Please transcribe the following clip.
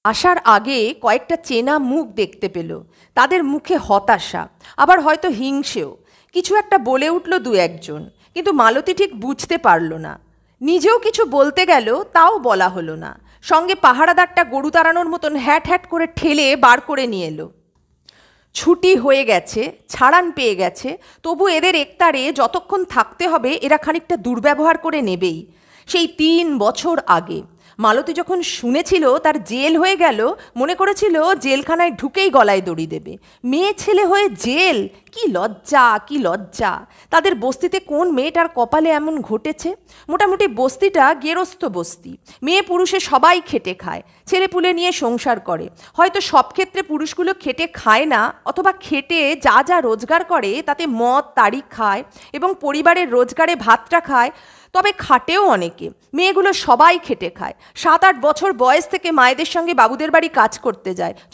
আসার আগে কয়েকটা চেনা মুখ দেখতে পেল। তাদের মুখে হতাশা, আবার হয়তো হিংসেও। কিছু একটা বলে উঠল দু একজন, কিন্তু মালতী ঠিক বুঝতে পারল না। নিজেও কিছু বলতে গেল, তাও বলা হলো না। সঙ্গে পাহারাদারটা গরু তাড়ানোর মতন হ্যাট হ্যাট করে ঠেলে বার করে নিয়ে এলো। ছুটি হয়ে গেছে, ছাড়ান পেয়ে গেছে, তবু এদের একতারে যতক্ষণ থাকতে হবে এরা খানিকটা দুর্ব্যবহার করে নেবেই। সেই 3 বছর আগে মালতী যখন শুনেছিল তার জেল হয়ে গেল, মনে করেছিল জেলখানায় ঢুকেই গলায় দড়ি দেবে। মেয়ে ছেলে হয়ে জেল! কি লজ্জা, কি লজ্জা! তাদের বস্তিতে কোন মেয়েটার কপালে এমন ঘটেছে? মোটামুটি বস্তিটা গেরস্থ বস্তি। মেয়ে পুরুষে সবাই খেটে খায়, ছেলেপুলে নিয়ে সংসার করে। হয়তো সব ক্ষেত্রে পুরুষগুলো খেটে খায় না, অথবা খেটে যা যা রোজগার করে তাতে মদ তাড়ি খায় এবং পরিবারের রোজগারে ভাতটা খায়। তবে খাটেও অনেকে। মেয়েগুলো সবাই খেটে খায়। 7-8 বছর বয়স থেকে মায়েদের সঙ্গে বাবুদের বাড়ি কাজ করতে যায়।